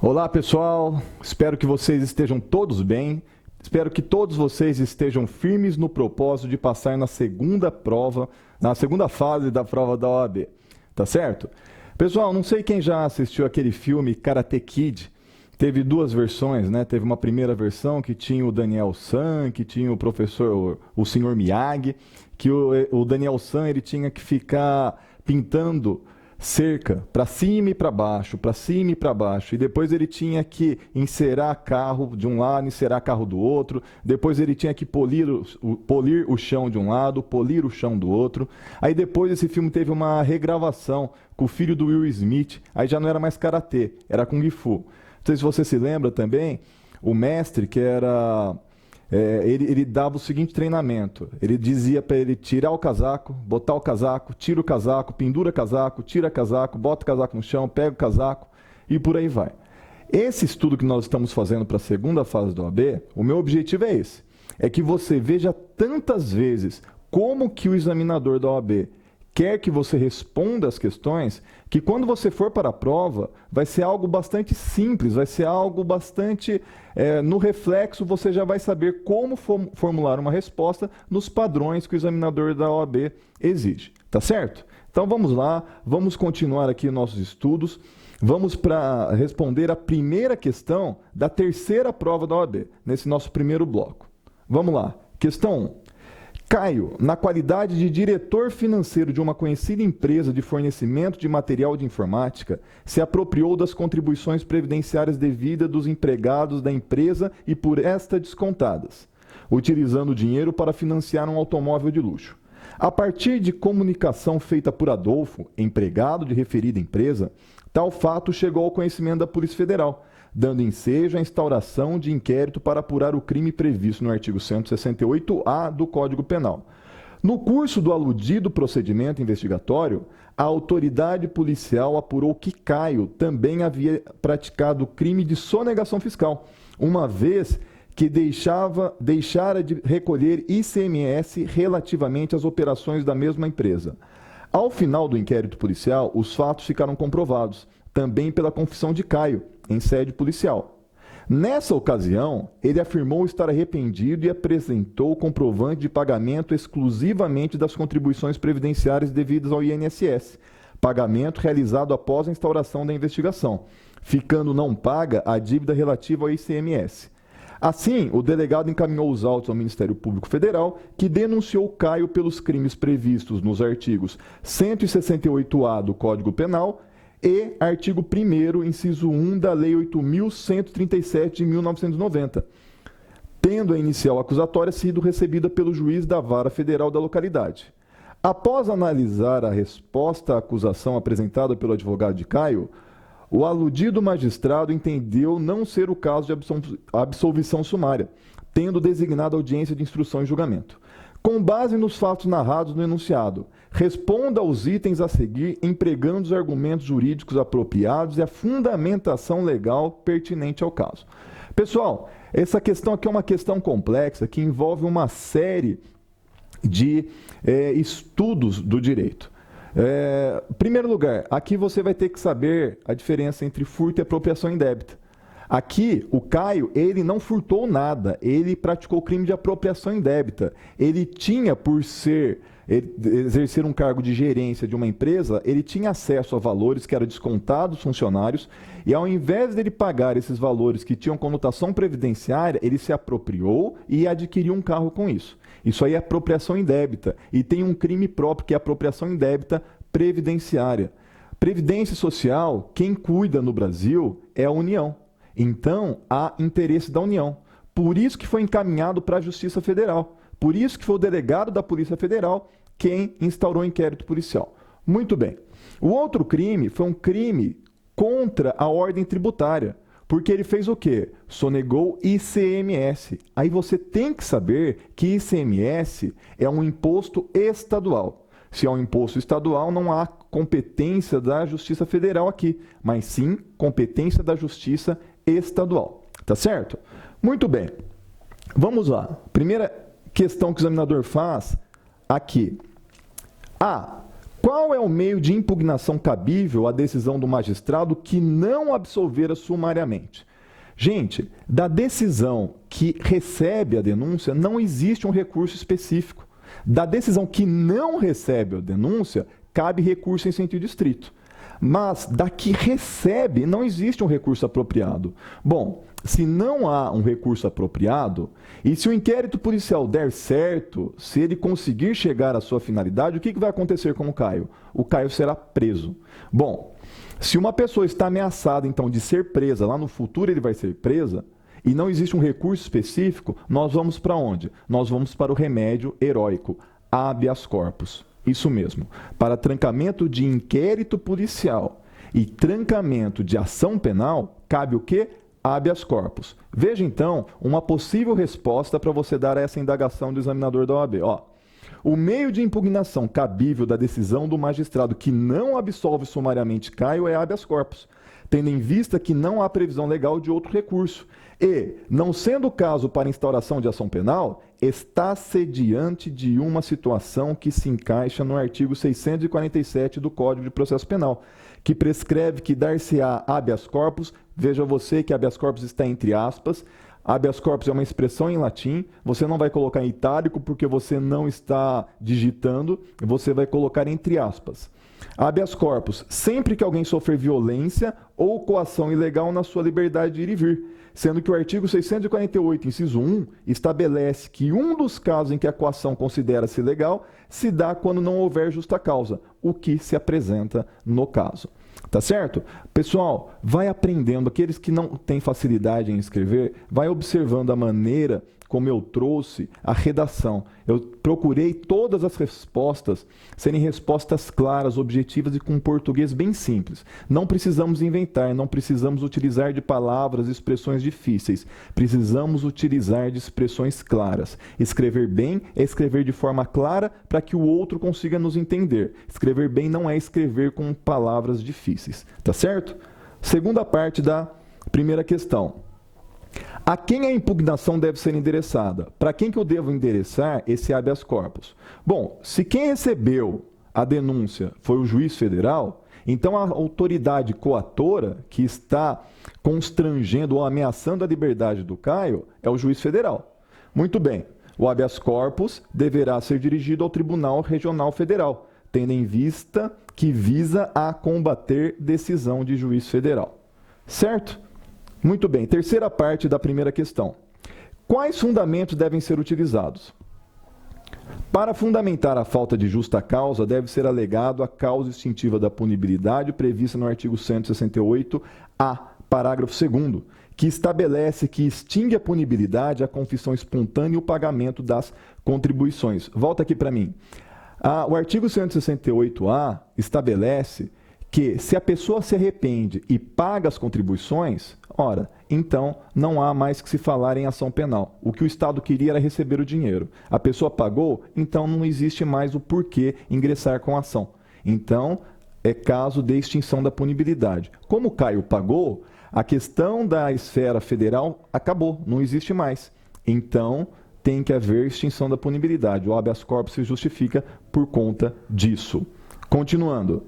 Olá pessoal, espero que vocês estejam todos bem, espero que todos vocês estejam firmes no propósito de passar na segunda prova, na segunda fase da prova da OAB, tá certo? Pessoal, não sei quem já assistiu aquele filme Karate Kid, teve duas versões, né? Teve uma primeira versão que tinha o Daniel San, que tinha o professor, o senhor Miyagi, que o Daniel San ele tinha que ficar pintando cerca para cima e para baixo, para cima e para baixo, e depois ele tinha que encerar carro de um lado, encerar carro do outro, depois ele tinha que polir o chão de um lado, polir o chão do outro. Aí depois esse filme teve uma regravação com o filho do Will Smith, aí já não era mais karatê, era kung fu. Não sei se você se lembra também, o mestre que era ele dava o seguinte treinamento. Ele dizia para ele tirar o casaco, botar o casaco, tira o casaco, pendura casaco, tira casaco, bota o casaco no chão, pega o casaco e por aí vai. Esse estudo que nós estamos fazendo para a segunda fase do OAB, o meu objetivo é esse. É que você veja tantas vezes como que o examinador da OAB quer que você responda as questões, que quando você for para a prova, vai ser algo bastante simples, vai ser algo bastante... no reflexo, você já vai saber como formular uma resposta nos padrões que o examinador da OAB exige, tá certo? Então vamos lá, vamos continuar aqui nossos estudos, vamos para responder a primeira questão da terceira prova da OAB, nesse nosso primeiro bloco. Vamos lá, questão 1. Caio, na qualidade de diretor financeiro de uma conhecida empresa de fornecimento de material de informática, se apropriou das contribuições previdenciárias devidas dos empregados da empresa e por esta descontadas, utilizando o dinheiro para financiar um automóvel de luxo. A partir de comunicação feita por Adolfo, empregado de referida empresa, tal fato chegou ao conhecimento da Polícia Federal, dando ensejo à instauração de inquérito para apurar o crime previsto no artigo 168-A do Código Penal. No curso do aludido procedimento investigatório, a autoridade policial apurou que Caio também havia praticado o crime de sonegação fiscal, uma vez que deixara de recolher ICMS relativamente às operações da mesma empresa. Ao final do inquérito policial, os fatos ficaram comprovados, também pela confissão de Caio, em sede policial. Nessa ocasião, ele afirmou estar arrependido e apresentou o comprovante de pagamento exclusivamente das contribuições previdenciárias devidas ao INSS, pagamento realizado após a instauração da investigação, ficando não paga a dívida relativa ao ICMS. Assim, o delegado encaminhou os autos ao Ministério Público Federal, que denunciou Caio pelos crimes previstos nos artigos 168-A do Código Penal e artigo 1º, inciso 1 da Lei 8.137 de 1990, tendo a inicial acusatória sido recebida pelo juiz da Vara Federal da localidade. Após analisar a resposta à acusação apresentada pelo advogado de Caio, o aludido magistrado entendeu não ser o caso de absolvição sumária, tendo designado audiência de instrução e julgamento. Com base nos fatos narrados no enunciado, responda aos itens a seguir empregando os argumentos jurídicos apropriados e a fundamentação legal pertinente ao caso. Pessoal, essa questão aqui é uma questão complexa que envolve uma série de estudos do direito. Em primeiro lugar, aqui você vai ter que saber a diferença entre furto e apropriação indébita. Aqui, o Caio, ele não furtou nada, ele praticou crime de apropriação indébita. Ele tinha, exercer um cargo de gerência de uma empresa, ele tinha acesso a valores que eram descontados dos funcionários, e ao invés dele pagar esses valores que tinham conotação previdenciária, ele se apropriou e adquiriu um carro com isso. Isso aí é apropriação indébita, e tem um crime próprio que é apropriação indébita previdenciária. Previdência social, quem cuida no Brasil é a União. Então, há interesse da União. Por isso que foi encaminhado para a Justiça Federal. Por isso que foi o delegado da Polícia Federal quem instaurou o inquérito policial. Muito bem. O outro crime foi um crime contra a ordem tributária. Porque ele fez o quê? Sonegou ICMS. Aí você tem que saber que ICMS é um imposto estadual. Se é um imposto estadual, não há competência da Justiça Federal aqui, mas sim competência da Justiça Estadual. Tá certo? Muito bem. Vamos lá. Primeira questão que o examinador faz aqui. A. Qual é o meio de impugnação cabível à decisão do magistrado que não absolvera sumariamente? Gente, da decisão que recebe a denúncia, não existe um recurso específico. Da decisão que não recebe a denúncia, cabe recurso em sentido estrito. Mas da que recebe, não existe um recurso apropriado. Bom, se não há um recurso apropriado, e se o inquérito policial der certo, se ele conseguir chegar à sua finalidade, o que vai acontecer com o Caio? O Caio será preso. Bom, se uma pessoa está ameaçada, então, de ser presa, lá no futuro ele vai ser presa, e não existe um recurso específico, nós vamos para onde? Nós vamos para o remédio heróico, habeas corpus. Isso mesmo. Para trancamento de inquérito policial e trancamento de ação penal, cabe o quê? Habeas corpus. Veja, então, uma possível resposta para você dar a essa indagação do examinador da OAB. O meio de impugnação cabível da decisão do magistrado que não absolve sumariamente Caio é habeas corpus, tendo em vista que não há previsão legal de outro recurso. E, não sendo o caso para instauração de ação penal, está-se diante de uma situação que se encaixa no artigo 647 do Código de Processo Penal, que prescreve que dar-se-á habeas corpus, veja você que habeas corpus está entre aspas, habeas corpus é uma expressão em latim, você não vai colocar em itálico porque você não está digitando, você vai colocar entre aspas. Habeas corpus, sempre que alguém sofrer violência ou coação ilegal na sua liberdade de ir e vir, sendo que o artigo 648, inciso 1, estabelece que um dos casos em que a coação considera-se legal se dá quando não houver justa causa, o que se apresenta no caso. Tá certo? Pessoal, vai aprendendo. Aqueles que não têm facilidade em escrever, vai observando a maneira como eu trouxe a redação. Eu procurei todas as respostas serem respostas claras, objetivas e com um português bem simples. Não precisamos inventar, não precisamos utilizar de palavras e expressões difíceis. Precisamos utilizar de expressões claras. Escrever bem é escrever de forma clara para que o outro consiga nos entender. Escrever bem não é escrever com palavras difíceis. Tá certo? Segunda parte da primeira questão. A quem a impugnação deve ser endereçada? Para quem que eu devo endereçar esse habeas corpus? Bom, se quem recebeu a denúncia foi o juiz federal, então a autoridade coatora que está constrangendo ou ameaçando a liberdade do Caio é o juiz federal. Muito bem, o habeas corpus deverá ser dirigido ao Tribunal Regional Federal, tendo em vista que visa a combater decisão de juiz federal. Certo? Muito bem, terceira parte da primeira questão. Quais fundamentos devem ser utilizados? Para fundamentar a falta de justa causa, deve ser alegado a causa extintiva da punibilidade prevista no artigo 168-A, parágrafo 2º, que estabelece que extingue a punibilidade a confissão espontânea e o pagamento das contribuições. Volta aqui para mim. O artigo 168-A estabelece que se a pessoa se arrepende e paga as contribuições, ora, então não há mais que se falar em ação penal. O que o Estado queria era receber o dinheiro. A pessoa pagou, então não existe mais o porquê ingressar com a ação. Então, é caso de extinção da punibilidade. Como o Caio pagou, a questão da esfera federal acabou, não existe mais. Então, tem que haver extinção da punibilidade. O habeas corpus se justifica por conta disso. Continuando.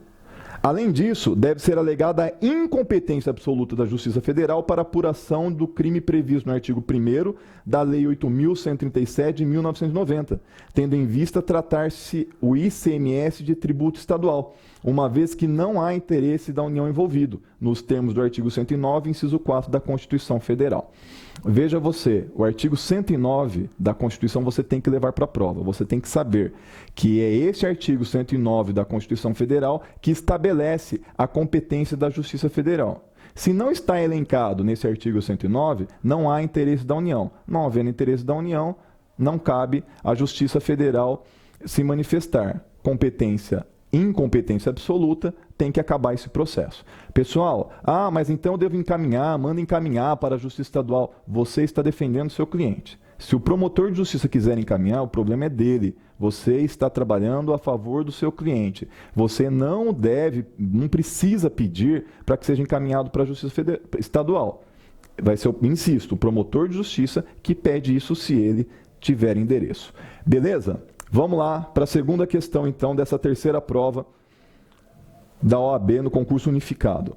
Além disso, deve ser alegada a incompetência absoluta da Justiça Federal para apuração do crime previsto no artigo 1º da Lei 8.137 de 1990, tendo em vista tratar-se o ICMS de tributo estadual, uma vez que não há interesse da União envolvido, nos termos do artigo 109, inciso 4 da Constituição Federal. Veja você, o artigo 109 da Constituição você tem que levar para a prova, você tem que saber que é esse artigo 109 da Constituição Federal que estabelece a competência da Justiça Federal. Se não está elencado nesse artigo 109, não há interesse da União. Não havendo interesse da União, não cabe à Justiça Federal se manifestar. Incompetência absoluta, tem que acabar esse processo. Pessoal, mas então eu devo encaminhar, manda encaminhar para a Justiça Estadual. Você está defendendo o seu cliente. Se o promotor de justiça quiser encaminhar, o problema é dele. Você está trabalhando a favor do seu cliente. Você não precisa pedir para que seja encaminhado para a Justiça Estadual. Vai ser, insisto, o promotor de justiça que pede isso se ele tiver endereço. Beleza? Vamos lá para a segunda questão, então, dessa terceira prova da OAB no concurso unificado.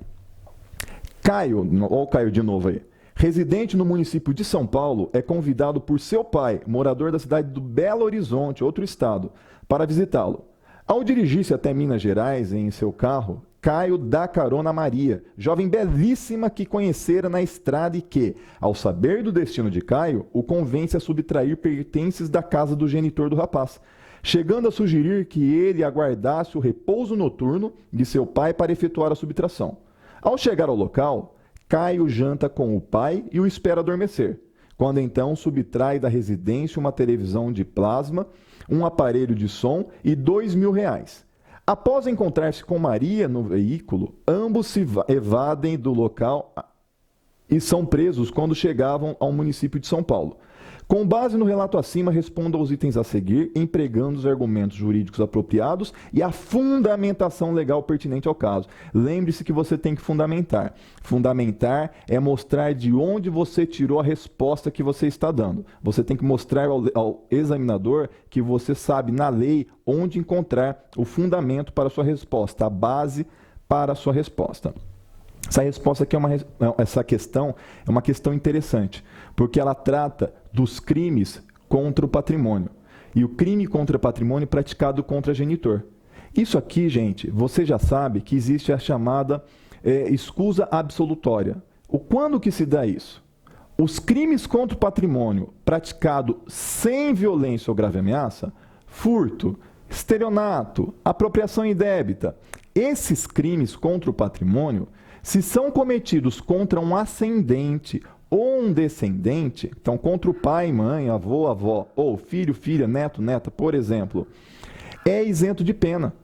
Caio, olha o Caio de novo aí. Residente no município de São Paulo, é convidado por seu pai, morador da cidade do Belo Horizonte, outro estado, para visitá-lo. Ao dirigir-se até Minas Gerais em seu carro, Caio dá carona a Maria, jovem belíssima que conhecera na estrada e que, ao saber do destino de Caio, o convence a subtrair pertences da casa do genitor do rapaz, chegando a sugerir que ele aguardasse o repouso noturno de seu pai para efetuar a subtração. Ao chegar ao local, Caio janta com o pai e o espera adormecer, quando então subtrai da residência uma televisão de plasma, um aparelho de som e R$ 2.000. Após encontrar-se com Maria no veículo, ambos se evadem do local e são presos quando chegavam ao município de São Paulo. Com base no relato acima, responda aos itens a seguir, empregando os argumentos jurídicos apropriados e a fundamentação legal pertinente ao caso. Lembre-se que você tem que fundamentar. Fundamentar é mostrar de onde você tirou a resposta que você está dando. Você tem que mostrar ao examinador que você sabe na lei onde encontrar o fundamento para a sua resposta, a base para a sua resposta. Essa resposta aqui essa questão é uma questão interessante, porque ela trata dos crimes contra o patrimônio. E o crime contra o patrimônio praticado contra genitor. Isso aqui, gente, você já sabe que existe a chamada escusa absolutória. Quando que se dá isso? Os crimes contra o patrimônio praticado sem violência ou grave ameaça, furto, estelionato, apropriação indébita, esses crimes contra o patrimônio, se são cometidos contra um ascendente ou um descendente, então contra o pai, mãe, avô, avó, ou filho, filha, neto, neta, por exemplo, é isento de pena,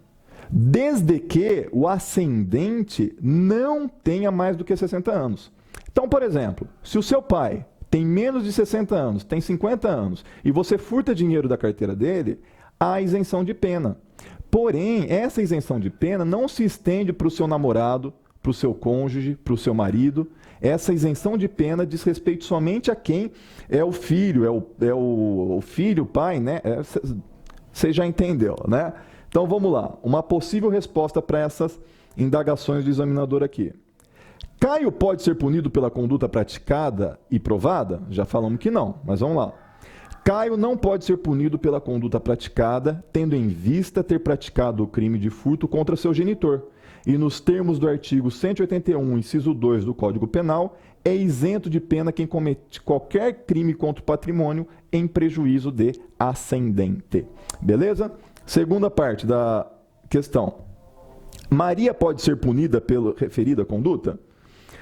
desde que o ascendente não tenha mais do que 60 anos. Então, por exemplo, se o seu pai tem menos de 60 anos, tem 50 anos, e você furta dinheiro da carteira dele, há isenção de pena. Porém, essa isenção de pena não se estende para o seu namorado, para o seu cônjuge, para o seu marido. Essa isenção de pena diz respeito somente a quem é o filho, o filho, o pai, né? Você já entendeu, né? Então vamos lá, uma possível resposta para essas indagações do examinador aqui. Caio pode ser punido pela conduta praticada e provada? Já falamos que não, mas vamos lá. Caio não pode ser punido pela conduta praticada, tendo em vista ter praticado o crime de furto contra seu genitor. E nos termos do artigo 181, inciso 2 do Código Penal, é isento de pena quem comete qualquer crime contra o patrimônio em prejuízo de ascendente. Beleza? Segunda parte da questão. Maria pode ser punida pela referida conduta?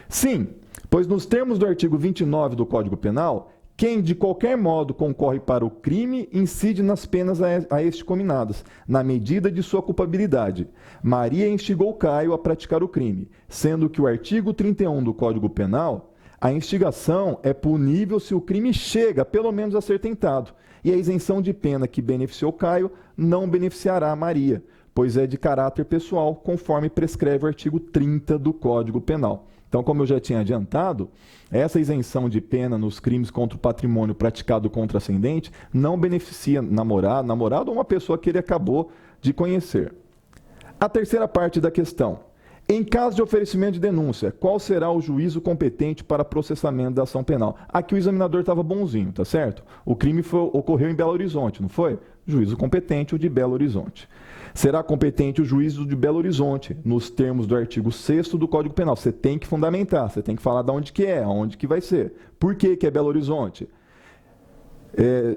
Sim, pois nos termos do artigo 29 do Código Penal, quem de qualquer modo concorre para o crime incide nas penas a este cominadas, na medida de sua culpabilidade. Maria instigou Caio a praticar o crime, sendo que o artigo 31 do Código Penal, a instigação é punível se o crime chega pelo menos a ser tentado, e a isenção de pena que beneficiou Caio não beneficiará a Maria, pois é de caráter pessoal, conforme prescreve o artigo 30 do Código Penal. Então, como eu já tinha adiantado, essa isenção de pena nos crimes contra o patrimônio praticado contra ascendente não beneficia namorado ou uma pessoa que ele acabou de conhecer. A terceira parte da questão. Em caso de oferecimento de denúncia, qual será o juízo competente para processamento da ação penal? Aqui o examinador estava bonzinho, tá certo? O crime ocorreu em Belo Horizonte, não foi? Juízo competente, o de Belo Horizonte. Será competente o juízo de Belo Horizonte, nos termos do artigo 6º do Código Penal. Você tem que fundamentar, você tem que falar de onde que é, onde que vai ser. Por que que é Belo Horizonte?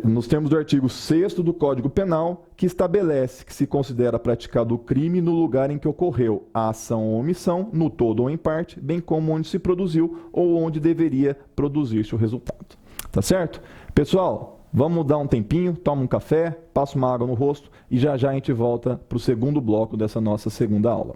Nos termos do artigo 6º do Código Penal, que estabelece que se considera praticado o crime no lugar em que ocorreu a ação ou omissão, no todo ou em parte, bem como onde se produziu ou onde deveria produzir-se o resultado. Tá certo? Pessoal, vamos dar um tempinho, toma um café, passa uma água no rosto e já já a gente volta para o segundo bloco dessa nossa segunda aula.